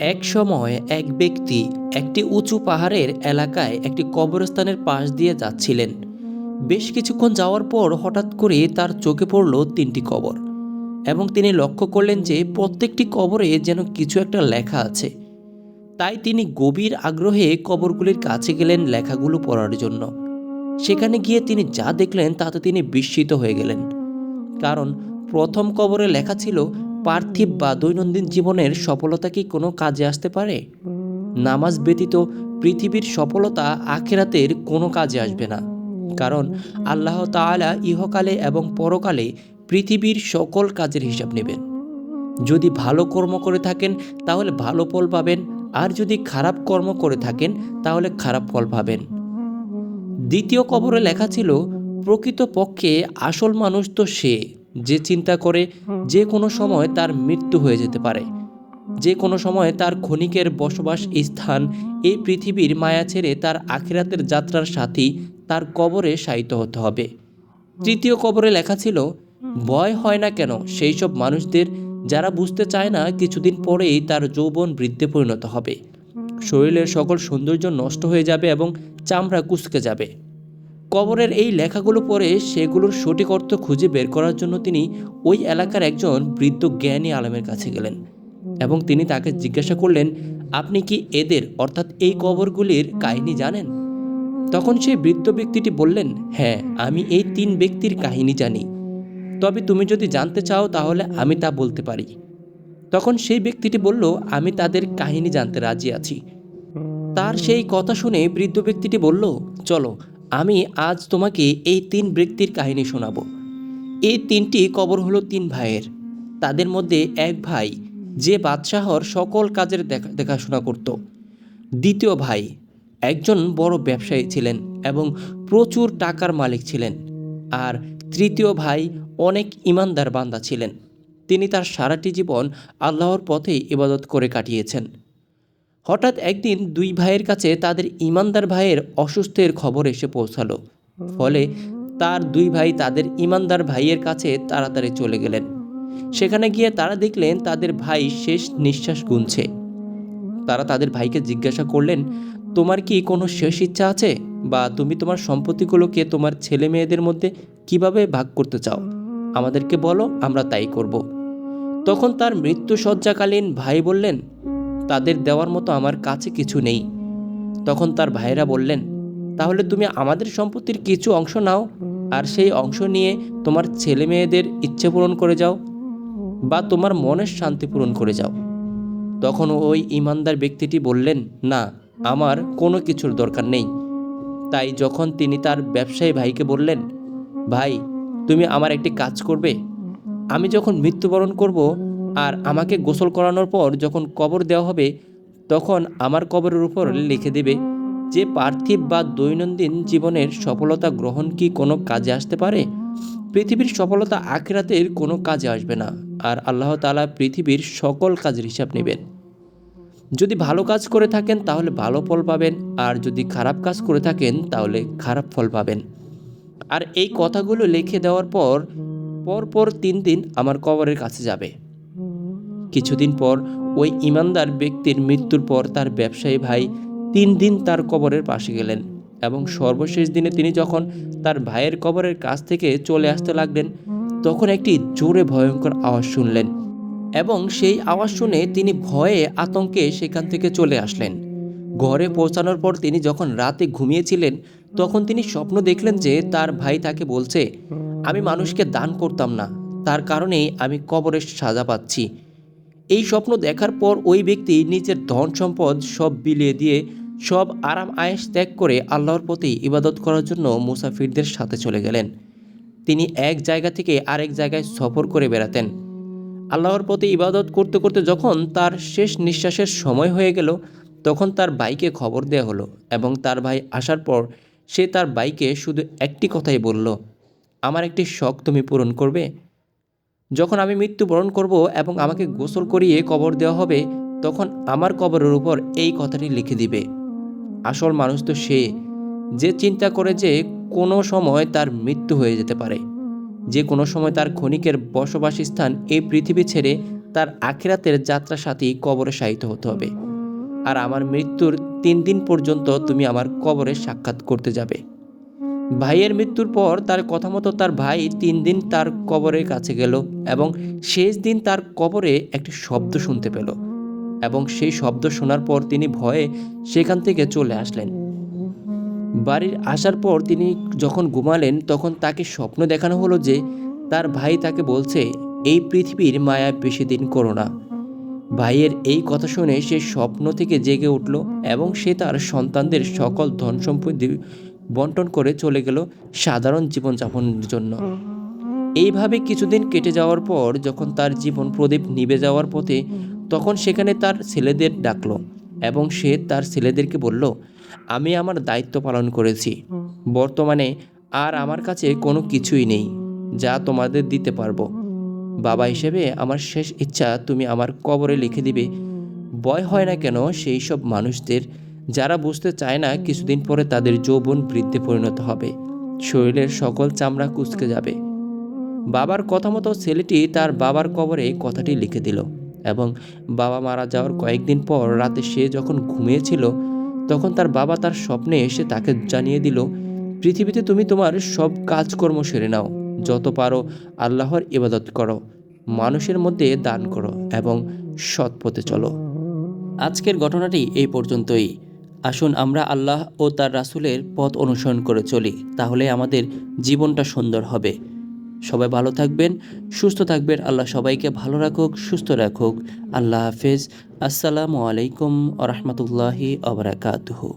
এক সময় এক ব্যক্তি একটি উঁচু পাহাড়ের এলাকায় একটি কবরস্থানের পাশ দিয়ে যাচ্ছিলেন। বেশ কিছুক্ষণ যাওয়ার পর হঠাৎ করে তার চোখে পড়ল তিনটি কবর, এবং তিনি লক্ষ্য করলেন যে প্রত্যেকটি কবরে যেন কিছু একটা লেখা আছে। তাই তিনি গভীর আগ্রহে কবরগুলির কাছে গেলেন লেখাগুলো পড়ার জন্য। সেখানে গিয়ে তিনি যা দেখলেন তাতে তিনি বিস্মিত হয়ে গেলেন। কারণ প্রথম কবরে লেখা ছিল, পার্থিব বা দৈনন্দিন জীবনের সফলতা কি কোনো কাজে আসতে পারে? নামাজ ব্যতীত পৃথিবীর সফলতা আখিরাতের কোনো কাজে আসবে না। কারণ আল্লাহ তাআলা ইহকালে এবং পরকালে পৃথিবীর সকল কাজের হিসাব নেবেন। যদি ভালো কর্ম করে থাকেন তাহলে ভালো ফল পাবেন, আর যদি খারাপ কর্ম করে থাকেন তাহলে খারাপ ফল পাবেন। দ্বিতীয় কবরে লেখা ছিল, প্রকৃতপক্ষে আসল মানুষ তো সে যে চিন্তা করে যে কোনো সময় তার মৃত্যু হয়ে যেতে পারে, যে কোনো সময় তার ক্ষণিকের বসবাস স্থান এই পৃথিবীর মায়া ছেড়ে তার আখিরাতের যাত্রার সাথী তার কবরে শায়িত হতে হবে। তৃতীয় কবরে লেখা ছিল, ভয় হয় না কেন সেই সব মানুষদের যারা বুঝতে চায় না কিছুদিন পরেই তার যৌবন বৃদ্ধে পরিণত হবে, শরীরের সকল সৌন্দর্য নষ্ট হয়ে যাবে এবং চামড়া কুঁচকে যাবে। কবরের এই লেখাগুলো পড়ে সেগুলোর সঠিক অর্থ খুঁজে বের করার জন্য তিনি ওই এলাকার একজন বৃদ্ধ জ্ঞানী আলেমের কাছে গেলেন, এবং তিনি তাকে জিজ্ঞাসা করলেন, আপনি কি এদের অর্থাৎ এই কবরগুলির কাহিনী জানেন? তখন সেই বৃদ্ধ ব্যক্তিটি বললেন, হ্যাঁ, আমি এই তিন ব্যক্তির কাহিনী জানি। তবে তুমি যদি জানতে চাও তাহলে আমি তা বলতে পারি। তখন সেই ব্যক্তিটি বলল, আমি তাদের কাহিনী জানতে রাজি আছি। তার সেই কথা শুনে বৃদ্ধ ব্যক্তিটি বলল, চলো, আমি আজ তোমাকে এই তিন ব্যক্তির কাহিনী শোনাবো। এই তিনটি কবর হলো তিন ভাইয়ের। তাদের মধ্যে এক ভাই যে বাদশাহর সকল কাজের দেখাশোনা করত। দ্বিতীয় ভাই একজন বড় ব্যবসায়ী ছিলেন এবং প্রচুর টাকার মালিক ছিলেন। আর তৃতীয় ভাই অনেক ইমানদার বান্দা ছিলেন। তিনি তার সারাটি জীবন আল্লাহর পথে ইবাদত করে কাটিয়েছেন। হঠাৎ একদিন দুই ভাইয়ের কাছে তাদের ইমানদার ভাইয়ের অসুস্থের খবর এসে পৌঁছালো। ফলে তার দুই ভাই তাদের ইমানদার ভাইয়ের কাছে তাড়াতাড়ি চলে গেলেন। সেখানে গিয়ে তারা দেখলেন তাদের ভাই শেষ নিঃশ্বাস গুনছে। তারা তাদের ভাইকে জিজ্ঞাসা করলেন, তোমার কি কোনো শেষ ইচ্ছা আছে, বা তুমি তোমার সম্পত্তিগুলোকে তোমার ছেলে মেয়েদের মধ্যে কিভাবে ভাগ করতে চাও? আমাদেরকে বলো, আমরা তাই করব। তখন তার মৃত্যুশয্যাকালীন ভাই বললেন, তাদের দেওয়ার মতো আমার কাছে কিছু নেই। তখন তার ভাইয়েরা বললেন, তাহলে তুমি আমাদের সম্পত্তির কিছু অংশ নাও, আর সেই অংশ নিয়ে তোমার ছেলে মেয়েদের ইচ্ছে পূরণ করে যাও, বা তোমার মনের শান্তি পূরণ করে যাও। তখন ওই ইমানদার ব্যক্তিটি বললেন, না, আমার কোনো কিছুর দরকার নেই। তাই যখন তিনি তার ব্যবসায়ী ভাইকে বললেন, ভাই, তুমি আমার একটি কাজ করবে। আমি যখন মৃত্যুবরণ করব আর আমাকে গোসল করানোর পর যখন কবর দেওয়া হবে, তখন আমার কবরের উপর লিখে দেবে যে পার্থিব বা দৈনন্দিন জীবনের সফলতা গ্রহণ কি কোনো কাজে আসতে পারে? পৃথিবীর সফলতা আখিরাতের কোনো কাজে আসবে না, আর আল্লাহ তাআলা পৃথিবীর সকল কাজের হিসাব নেবেন। যদি ভালো কাজ করে থাকেন তাহলে ভালো ফল পাবেন, আর যদি খারাপ কাজ করে থাকেন তাহলে খারাপ ফল পাবেন। আর এই কথাগুলো লিখে দেওয়ার পর পরপর 3 দিন আমার কবরের কাছে যাবে। কিছুদিন পর ওই ইমানদার ব্যক্তির মৃত্যুর পর তার ব্যবসায়ী ভাই 3 দিন তার কবরের পাশে গেলেন, এবং সর্বশেষ দিনে তিনি যখন তার ভাইয়ের কবরের কাছ থেকে চলে আসতে লাগলেন, তখন একটি জোরে ভয়ঙ্কর আওয়াজ শুনলেন, এবং সেই আওয়াজ শুনে তিনি ভয়ে আতঙ্কে সেখান থেকে চলে আসলেন। ঘরে পৌঁছানোর পর তিনি যখন রাতে ঘুমিয়েছিলেন, তখন তিনি স্বপ্ন দেখলেন যে তার ভাই তাকে বলছে, আমি মানুষকে দান করতাম না, তার কারণেই আমি কবরের সাজা পাচ্ছি। এই স্বপ্ন দেখার পর ওই ব্যক্তি নিজের ধন সম্পদ সব বিলিয়ে দিয়ে সব আরাম আয়েশ ত্যাগ করে আল্লাহর প্রতি ইবাদত করার জন্য মুসাফিরদের সাথে চলে গেলেন। তিনি এক জায়গা থেকে আরেক জায়গায় সফর করে বেড়াতেন। আল্লাহর প্রতি ইবাদত করতে করতে যখন তার শেষ নিঃশ্বাসের সময় হয়ে গেল, তখন তার ভাইকে খবর দেওয়া হলো, এবং তার ভাই আসার পর সে তার ভাইকে শুধু একটি কথাই বলল, আমার একটি শখ তুমি পূরণ করবে? যখন আমি মৃত্যুবরণ করব এবং আমাকে গোসল করিয়ে কবর দেওয়া হবে, তখন আমার কবরের উপর এই কথাটি লিখে দিবে, আসল মানুষ তো সে যে চিন্তা করে যে কোনো সময় তার মৃত্যু হয়ে যেতে পারে, যে কোনো সময় তার ক্ষণিকের বসবাস স্থান এই পৃথিবী ছেড়ে তার আখিরাতের যাত্রা সাথী কবরে শায়িত হতে হবে। আর আমার মৃত্যুর 3 দিন পর্যন্ত তুমি আমার কবরে সাক্ষাৎ করতে যাবে। ভাইয়ের মৃত্যুর পর তার কথা মতো তার ভাই 3 দিন তার কবরের কাছে গেল এবং শেষ দিন তার কবরে একটি শব্দ শুনতে পেল এবং সেই শব্দ শোনার পর তিনি ভয়ে সেখান থেকে চলে আসলেন। বাড়ির আসার পর তিনি যখন ঘুমালেন তখন তাকে স্বপ্ন দেখানো হলো যে তার ভাই তাকে বলছে, এই পৃথিবীর মায়া বেশি দিন করো না। ভাইয়ের এই কথা শুনে সে স্বপ্ন থেকে জেগে উঠল এবং সে তার সন্তানদের সকল ধন সম্পত্তি বন্টন করে চলে গেল সাধারণ জীবনযাপনের জন্য। এইভাবে কিছুদিন কেটে যাওয়ার পর যখন তার জীবন প্রদীপ নিভে যাওয়ার পথে, তখন সেখানে তার ছেলেদের ডাকলো এবং সে তার ছেলেদেরকে বলল, আমি আমার দায়িত্ব পালন করেছি। বর্তমানে আর আমার কাছে কোনো কিছুই নেই যা তোমাদের দিতে পারবো। বাবা হিসেবে আমার শেষ ইচ্ছা তুমি আমার কবরে লিখে দিবে। ভয় হয় না কেন সেই সব মানুষদের যারা বুঝতে চায় না কিছুদিন পরে তাদের যৌবন বৃদ্ধে পরিণত হবে, শরীরের সকল চামড়া কুঁচকে যাবে। বাবার কথা মতো ছেলেটি তার বাবার কবরে কথাটি লিখে দিল এবং বাবা মারা যাওয়ার কয়েকদিন পর রাতে সে যখন ঘুমিয়েছিল তখন তার বাবা তার স্বপ্নে এসে তাকে জানিয়ে দিল, পৃথিবীতে তুমি তোমার সব কাজকর্ম সেরে নাও, যত পারো আল্লাহর ইবাদত করো, মানুষের মধ্যে দান করো এবং সৎ পথে চলো। আজকের ঘটনাটি এই পর্যন্তই। আসুন আমরা আল্লাহ ও তার রাসূলের পথ অনুসরণ করে চলি, তাহলে আমাদের জীবনটা সুন্দর হবে। সবাই ভালো থাকবেন, সুস্থ থাকবেন। আল্লাহ সবাইকে ভালো রাখুক, সুস্থ রাখুক। আল্লাহ হাফেজ। আসসালামু আলাইকুম ওয়া রাহমাতুল্লাহি ওয়া বারাকাতুহু।